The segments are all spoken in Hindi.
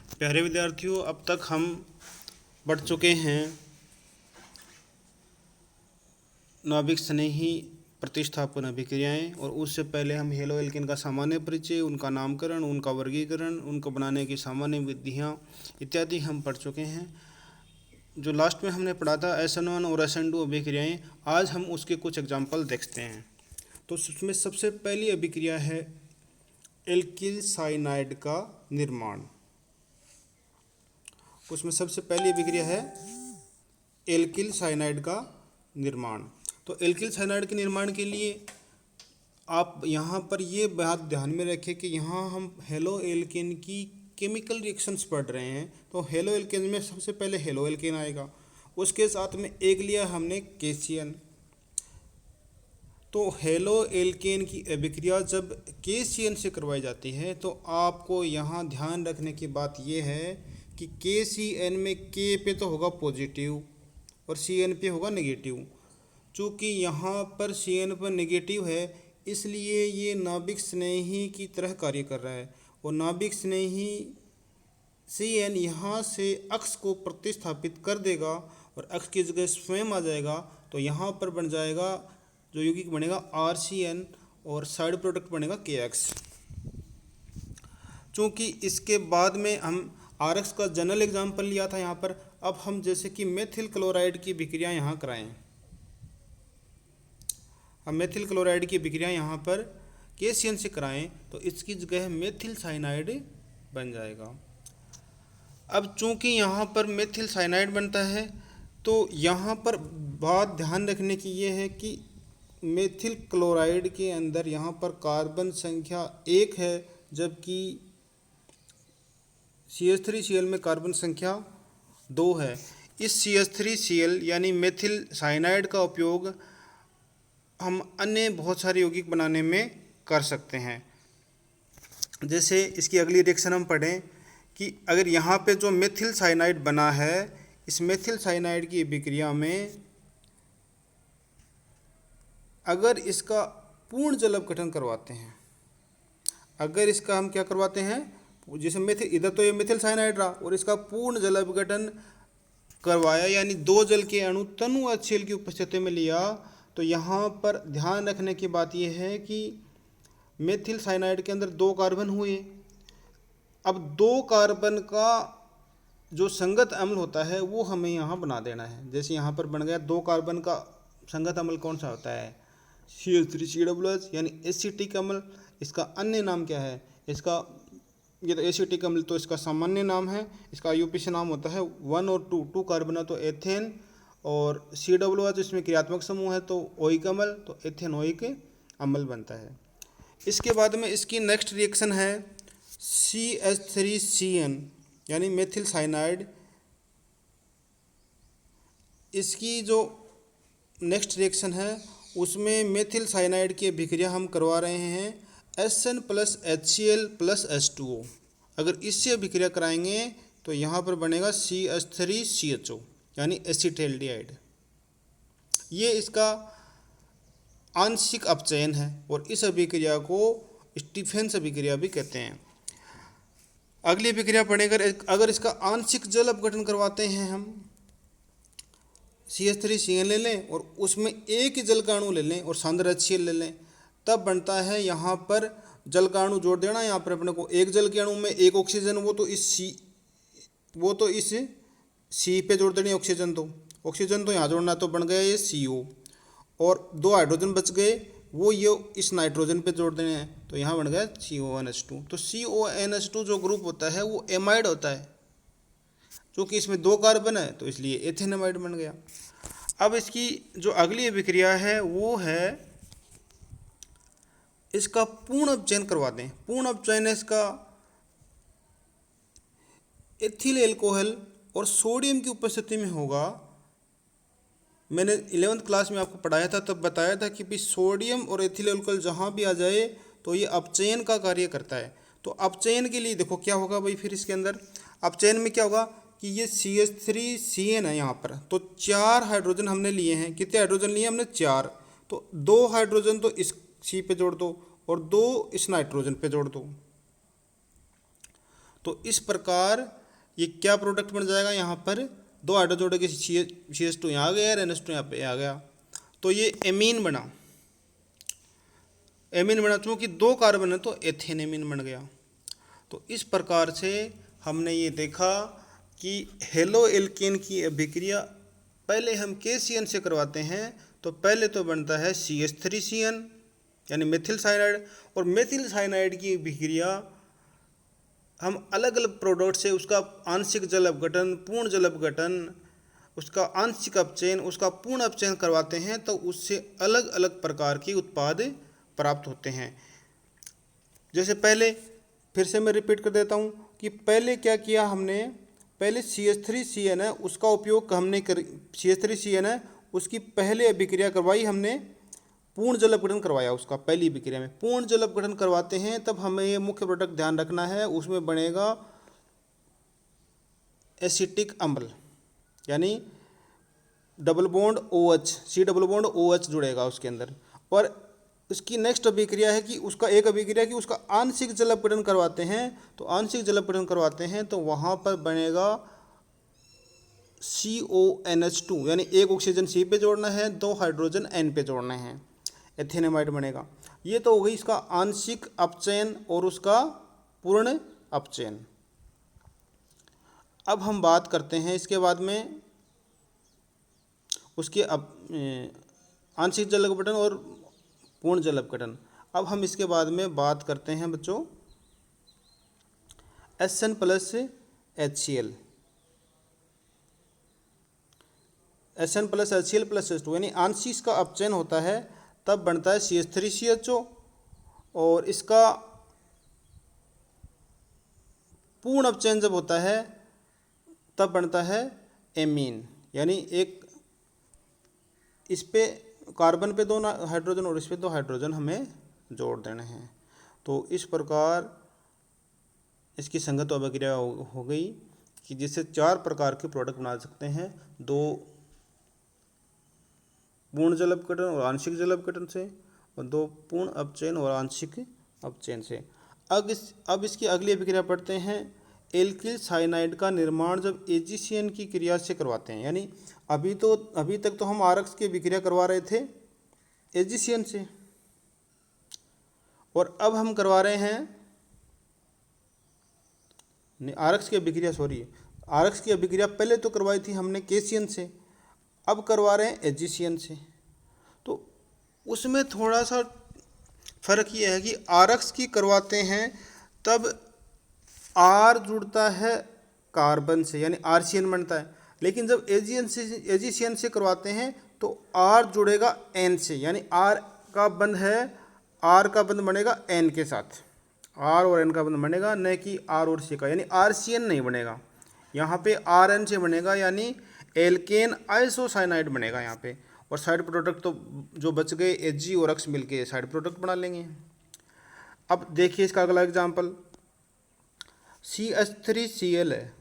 प्यारे विद्यार्थियों, अब तक हम बढ़ चुके हैं नाभिक स्नेही प्रतिस्थापन अभिक्रियाएं, और उससे पहले हम हेलो एल्केन का सामान्य परिचय, उनका नामकरण, उनका वर्गीकरण, उनको बनाने की सामान्य विधियां इत्यादि हम पढ़ चुके हैं। जो लास्ट में हमने पढ़ा था SN1 और SN2 अभिक्रियाएं, आज हम उसके कुछ एग्जाम्पल देखते हैं। तो उसमें सबसे पहली अभिक्रिया है एल्किल साइनाइड का निर्माण। उसमें सबसे पहली अभिक्रिया है एल्किल साइनाइड का निर्माण। तो एल्किल साइनाइड के निर्माण के लिए आप यहाँ पर ये बात ध्यान में रखें कि यहाँ हम हेलो एल्केन की केमिकल रिएक्शंस पढ़ रहे हैं। तो हेलो एल्केन में सबसे पहले हेलो एल्केन आएगा, उसके साथ में एक लिया हमने केसियन। तो हेलो एल्केन की अभिक्रिया जब केसियन से करवाई जाती है तो आपको यहाँ ध्यान रखने की बात यह है कि KCN में K पे तो होगा पॉजिटिव और CN पे होगा नेगेटिव। चूँकि यहाँ पर CN पर नेगेटिव है, इसलिए ये नाभिक स्नेही की तरह कार्य कर रहा है, और नाभिक स्नेही CN यहाँ से अक्ष को प्रतिस्थापित कर देगा और अक्ष की जगह स्वयं आ जाएगा। तो यहाँ पर बन जाएगा, जो यौगिक बनेगा RCN, और साइड प्रोडक्ट बनेगा KX। चूँकि इसके बाद में हम RX का जनरल एग्जाम्पल लिया था यहाँ पर, अब हम जैसे कि मेथिल क्लोराइड की विक्रिया यहाँ कराएं। हम मेथिल क्लोराइड की विक्रिया यहाँ पर KCN से कराएं तो इसकी जगह मेथिल साइनाइड बन जाएगा। अब चूँकि यहाँ पर मेथिल साइनाइड बनता है, तो यहाँ पर बात ध्यान रखने की ये है कि मेथिल क्लोराइड के अंदर यहाँ पर कार्बन संख्या 1 है, जबकि CH3Cl में कार्बन संख्या 2 है। इस CH3Cl यानी मेथिल साइनाइड का उपयोग हम अन्य बहुत सारे यौगिक बनाने में कर सकते हैं। जैसे इसकी अगली रिएक्शन हम पढ़ें कि अगर यहाँ पे जो मेथिल साइनाइड बना है, इस मेथिल साइनाइड की विक्रिया में अगर इसका पूर्ण जल अपघटन करवाते हैं, अगर इसका हम क्या करवाते हैं, जैसे मेथिल, इधर तो ये मेथिल साइनाइड रहा और इसका पूर्ण जल अपघटन करवाया, यानी 2 जल के अणु तनु HCl की उपस्थिति में लिया, तो यहाँ पर ध्यान रखने की बात यह है कि मेथिल साइनाइड के अंदर 2 कार्बन हुए। अब 2 कार्बन का जो संगत अम्ल होता है वो हमें यहाँ बना देना है। जैसे यहाँ पर बन गया 2 कार्बन का संगत अम्ल कौन सा होता है, CH3COOH यानी एसिटिक अम्ल। इसका अन्य नाम क्या है, इसका ये तो एसिटिक अम्ल तो इसका सामान्य नाम है, इसका IUPAC नाम होता है 1 और 2 कार्बन है तो एथेन, और COOH इसमें क्रियात्मक समूह है तो ओइक अम्ल, तो एथेनोइक अम्ल बनता है। इसके बाद में इसकी नेक्स्ट रिएक्शन है CH3CN यानी मेथिल साइनाइड। इसकी जो नेक्स्ट रिएक्शन है उसमें मेथिल साइनाइड की अभिक्रिया हम करवा रहे हैं SN + HCl + H2O। अगर इससे अभिक्रिया कराएंगे तो यहाँ पर बनेगा CH3CHO यानी एसिटाल्डिहाइड। ये इसका आंशिक अपचयन है और इस अभिक्रिया को स्टीफेंस अभिक्रिया भी कहते हैं। अगली अभिक्रिया पढ़ेगा, अगर इसका आंशिक जल अपघटन करवाते हैं हम, CH3CN ले लें और उसमें एक ही जल का अणु ले लें और सांद्र HCl ले लें, तब बनता है यहाँ पर जल का अणु जोड़ देना। यहाँ पर अपने को एक जल के अणु में एक ऑक्सीजन, वो तो इस C पे जोड़ देनी ऑक्सीजन, तो यहाँ जोड़ना, तो बन गया ये CO, और 2 हाइड्रोजन बच गए, वो ये इस नाइट्रोजन पे जोड़ देने हैं, तो यहाँ बन गया CONH2। तो CONH2 जो ग्रुप होता है वो एमाइड होता है, क्योंकि इसमें 2 कार्बन है तो इसलिए एथेनामाइड बन गया। अब इसकी जो अगली अभिक्रिया है वो है इसका पूर्ण अपचयन करवा दें। पूर्ण अपचयन इसका एथिल एल्कोहल और सोडियम की उपस्थिति में होगा। मैंने 11th क्लास में आपको पढ़ाया था, तब बताया था कि भाई सोडियम और एथिल एल्कोहल जहाँ भी आ जाए तो ये अपचयन का कार्य करता है। तो अपचयन के लिए देखो क्या होगा भाई, फिर इसके अंदर अपचयन में क्या होगा कि ये CH3CN है यहाँ पर, तो 4 हाइड्रोजन हमने लिए हैं। कितने हाइड्रोजन लिए हमने, 4, तो 2 हाइड्रोजन तो इस C पे जोड़ दो और 2 इस नाइट्रोजन पे जोड़ दो। तो इस प्रकार ये क्या प्रोडक्ट बन जाएगा, यहाँ पर 2 हाइड्रोजन जोड़े के CH2 यहाँ आ गया और NH2 यहाँ पे आ गया, तो ये एमीन बना। एमीन बना क्योंकि 2 कार्बन है तो एथेन एमीन बन गया। तो इस प्रकार से हमने ये देखा कि हेलो एल्केन की अभिक्रिया पहले हम KCN से करवाते हैं, तो पहले तो बनता है CH3CN यानी मेथिल साइनाइड, और मेथिल साइनाइड की अभिक्रिया हम अलग अलग प्रोडक्ट से उसका आंशिक जल अपघटन, पूर्ण जल अपघटन, उसका आंशिक अपचयन, उसका पूर्ण अपचयन करवाते हैं, तो उससे अलग अलग प्रकार के उत्पाद प्राप्त होते हैं। जैसे पहले फिर से मैं रिपीट कर देता हूँ कि पहले क्या किया हमने, पहले CH3CN है उसका उपयोग हमने CH3CN है उसकी पहले अभिक्रिया करवाई हमने, पूर्ण जल अपघटन करवाया उसका पहली अभिक्रिया में। पूर्ण जल अपघटन करवाते हैं तब हमें ये मुख्य प्रोडक्ट ध्यान रखना है, उसमें बनेगा एसिटिक अम्ल यानी double bond OH, C double bond OH जुड़ेगा उसके अंदर। और उसकी नेक्स्ट अभिक्रिया है कि उसका एक अभिक्रिया कि उसका आंशिक जल अपघटन करवाते हैं, तो आंशिक जल अपघटन करवाते हैं तो वहाँ पर बनेगा CONH2 यानी एक ऑक्सीजन C पे जोड़ना है, 2 हाइड्रोजन N पे जोड़ना है, एथेनेमाइड बनेगा। ये तो हो गई इसका आंशिक अपचयन और उसका पूर्ण अपचयन। अब हम बात करते हैं इसके बाद में उसके आंशिक जल अपघटन और पूर्ण जल अपघटन। अब हम इसके बाद में बात करते हैं बच्चों SN plus HCl, SN plus HCl plus H2 यानी आंशिक का अपचयन होता है तब बनता है CH3CHO, और इसका पूर्ण अपचयन जब होता है तब बनता है एमीन, यानी एक इस पे कार्बन पे 2 हाइड्रोजन और इस पे 2 हाइड्रोजन हमें जोड़ देने हैं। तो इस प्रकार इसकी संगत अभिक्रिया हो गई कि जिससे 4 प्रकार के प्रोडक्ट बना सकते हैं, 2 पूर्ण जल अपघटन और आंशिक जल अपघटन से, और 2 पूर्ण अपचयन और आंशिक अपचयन से। अब इसकी अगली अभिक्रिया पढ़ते हैं। एल्किल साइनाइड का निर्माण जब AgCN की क्रिया से करवाते हैं, यानी अभी तक तो हम आरक्स की अभिक्रिया करवा रहे थे AgCN से, और अब हम करवा रहे हैं आरक्स की अभिक्रिया आरक्स की अभिक्रिया पहले तो करवाई थी हमने KCN से, अब करवा रहे हैं AgCN से। तो उसमें थोड़ा सा फर्क ये है कि आरक्स की करवाते हैं तब R जुड़ता है कार्बन से यानी RCN बनता है, लेकिन जब AgCN से करवाते हैं तो R जुड़ेगा N से, यानी R का बंध बनेगा N के साथ, R और N का बंध बनेगा, न कि R और C का, यानी RCN नहीं बनेगा, यहाँ पे RN से बनेगा, यानी एल्केन आइसोसाइनाइड बनेगा यहाँ पे। और साइड प्रोडक्ट तो जो बच गए Ag और X मिलके साइड प्रोडक्ट बना लेंगे। अब देखिए इसका अगला एग्जाम्पल CH3Cl है,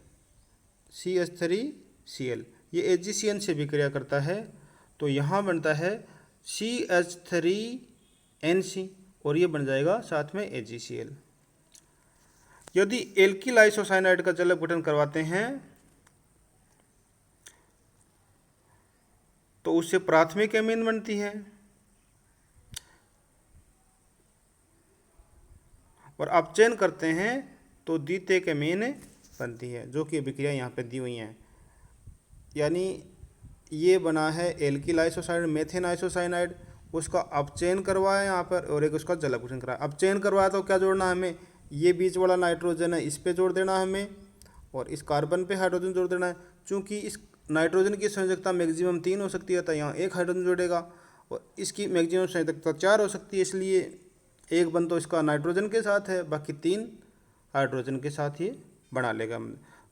CH3Cl ये AgCN से भी क्रिया करता है, तो यहाँ बनता है CH3NC और ये बन जाएगा साथ में AgCl। यदि एल्किल आइसोसाइनाइड का जल अपघटन करवाते हैं तो उससे प्राथमिक एमीन बनती है, और अपचयन करते हैं तो द्वितीयक एमीन बनती है, जो कि अभिक्रिया यहाँ पे दी हुई हैं। यानी ये बना है एल्किल आइसोसाइनाइड, मेथेन आइसोसाइनाइड, उसका अपचयन करवाया यहाँ पर और एक उसका जल अपघटन कराया। अपचयन करवाया तो क्या जोड़ना हमें, ये बीच वाला नाइट्रोजन है इस पे जोड़ देना हमें, और इस कार्बन पे हाइड्रोजन जोड़ देना है। चूँकि इस नाइट्रोजन की संयोजकता मैक्सिमम 3 हो सकती है, तो यहाँ 1 हाइड्रोजन जोड़ेगा, और इसकी मैक्सिमम संयोजकता 4 हो सकती है, इसलिए एक बंद तो इसका नाइट्रोजन के साथ है, बाकी 3 हाइड्रोजन के साथ ही बना लेगा।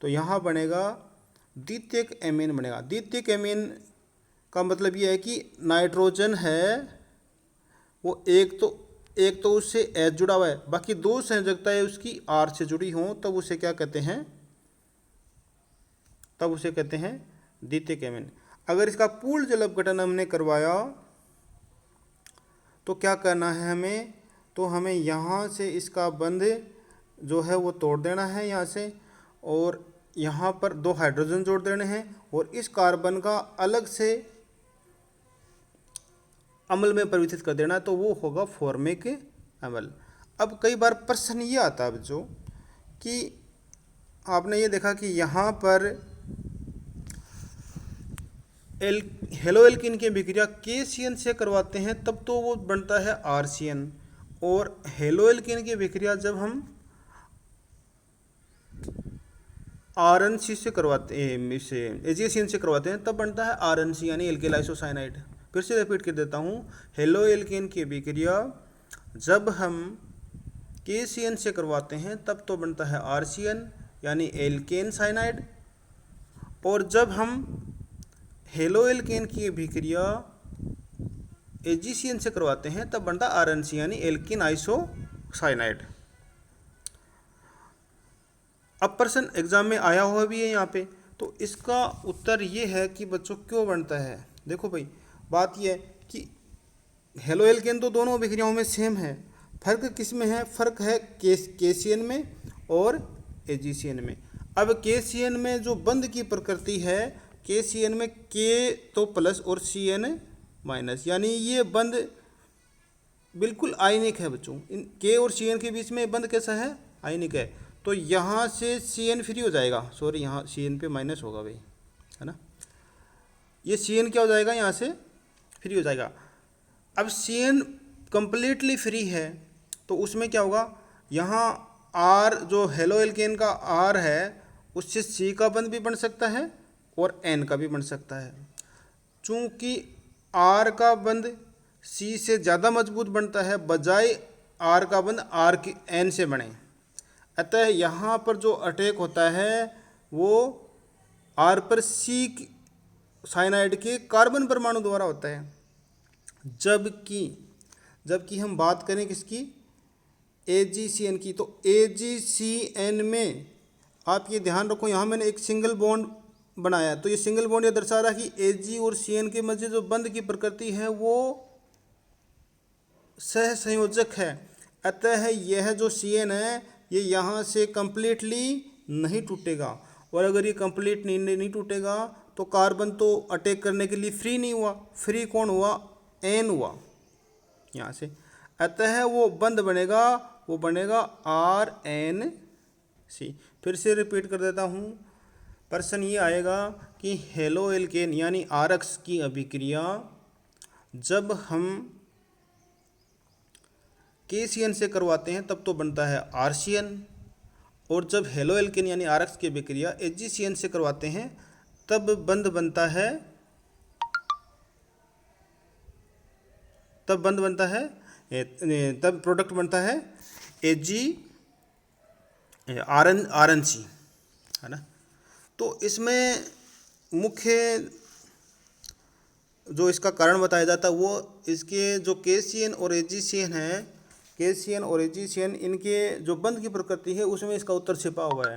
तो यहाँ बनेगा द्वितीयक एमीन बनेगा। द्वितीयक एमीन का मतलब ये है कि नाइट्रोजन है वो एक तो उससे H जुड़ा हुआ है, बाकी 2 संयोजकताएं उसकी R से जुड़ी हों, तब उसे क्या कहते हैं, तब उसे कहते हैं द्वितीयक एमीन। अगर इसका पूर्ण जल अपघटन हमने करवाया तो क्या करना है हमें, तो हमें यहाँ से इसका बंध जो है वो तोड़ देना है यहाँ से, और यहाँ पर 2 हाइड्रोजन जोड़ देने हैं, और इस कार्बन का अलग से अम्ल में परिवर्तित कर देना, तो वो होगा फॉर्मिक अम्ल। अब कई बार प्रश्न ये आता है बच्चों कि आपने ये देखा कि यहाँ पर हेलो एल्किन की विक्रिया KCN से करवाते हैं तब तो वो बनता है RCN, और हेलो एल्किन की विक्रिया जब हम RNC से करवाते हैं, इसे AgCN से करवाते हैं, तब बनता है RNC यानी एल्किल आइसोसाइनाइड। फिर से रिपीट कर देता हूँ, हेलो एल्किन की विक्रिया जब हम KCN से करवाते हैं तब तो बनता है RCN यानी एल्केन साइनाइड, और जब हम हेलो एल्केन की विक्रिया AgCN से करवाते हैं तब बनता है RNC यानी एल्किन आइसोसाइनाइड। अब प्रश्न एग्जाम में आया हुआ भी है यहाँ पे, तो इसका उत्तर ये है कि बच्चों क्यों बनता है। देखो भाई, बात ये है कि हेलो एल्केन तो दोनों विक्रियाओं में सेम है, फर्क किस में है, फर्क है KCN में और AgCN में। अब KCN में जो बंध की प्रकृति है, KCN में K तो प्लस और CN माइनस, यानी ये बंध बिल्कुल आयनिक है बच्चों। इन K और CN के बीच में बंध कैसा है, आयनिक है। तो यहाँ से CN फ्री हो जाएगा, सॉरी यहाँ CN पे माइनस होगा भाई, है ना, ये CN क्या हो जाएगा, यहाँ से फ्री हो जाएगा। अब CN कंप्लीटली फ्री है तो उसमें क्या होगा, यहाँ R जो हेलो एल्केन का R है उससे C का बंध भी बन सकता है और N का भी बन सकता है। चूँकि R का बंध C से ज़्यादा मजबूत बनता है बजाय R का बंध R की N से बने, अतः यहाँ पर जो अटैक होता है वो R पर C साइनाइड के कार्बन परमाणु द्वारा होता है। जबकि हम बात करें किसकी, AgCN की, तो AgCN में आप ये ध्यान रखो, यहाँ मैंने एक सिंगल बॉन्ड बनाया, तो ये सिंगल बॉन्ड ये दर्शा रहा कि Ag और CN के मध्य जो बंध की प्रकृति है वो सह संयोजक है, अतः यह जो CN है ये यहाँ से कंप्लीटली नहीं टूटेगा, और अगर ये कंप्लीट नहीं टूटेगा तो कार्बन तो अटैक करने के लिए फ्री नहीं हुआ, फ्री कौन हुआ, N हुआ यहाँ से, अतः वो बंध बनेगा, वो बनेगा RNC। फिर से रिपीट कर देता हूँ, प्रश्न ये आएगा कि हेलो एल्केन यानी RX की अभिक्रिया जब हम KCN से करवाते हैं तब तो बनता है RCN, और जब हेलो एल्केन यानी RX की अभिक्रिया AgCN से करवाते हैं तब बंध बनता है, तब प्रोडक्ट बनता है RNC, है ना। तो इसमें मुख्य जो इसका कारण बताया जाता है वो इसके जो KCN और AgCN है, KCN और AgCN इनके जो बंध की प्रकृति है उसमें इसका उत्तर छिपा हुआ है।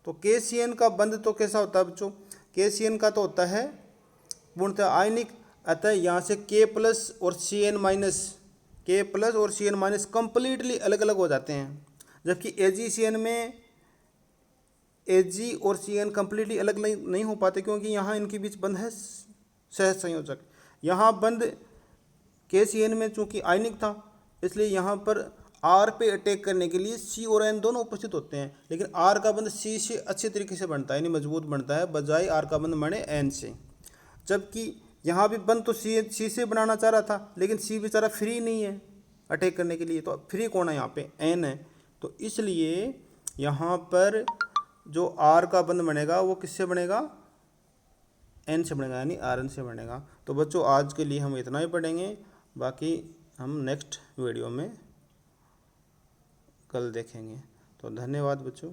तो KCN का बंध तो कैसा होता है बच्चों, KCN का तो होता है पूर्णतः आयनिक, अतः यहाँ से K प्लस और CN माइनस कंप्लीटली अलग अलग हो जाते हैं, जबकि AgCN में Ag और CN कंप्लीटली अलग नहीं हो पाते क्योंकि यहाँ इनके बीच बंध है सह संयोजक। यहाँ बंध KCN में चूँकि आयनिक था इसलिए यहाँ पर R पे अटैक करने के लिए C और N दोनों उपस्थित होते हैं, लेकिन R का बंध C से अच्छे तरीके से बनता है यानी मजबूत बनता है बजाय R का बंध बने N से। जबकि यहाँ भी बंध तो C से बनाना चाह रहा था लेकिन C बेचारा फ्री नहीं है अटैक करने के लिए, तो फ्री कौन है यहाँ पे, N है। तो इसलिए यहाँ पर जो R का बंध बनेगा वो किससे बनेगा, N से बनेगा यानी RN से बनेगा। तो बच्चों आज के लिए हम इतना ही पढ़ेंगे, बाकी हम नेक्स्ट वीडियो में कल देखेंगे। तो धन्यवाद बच्चों।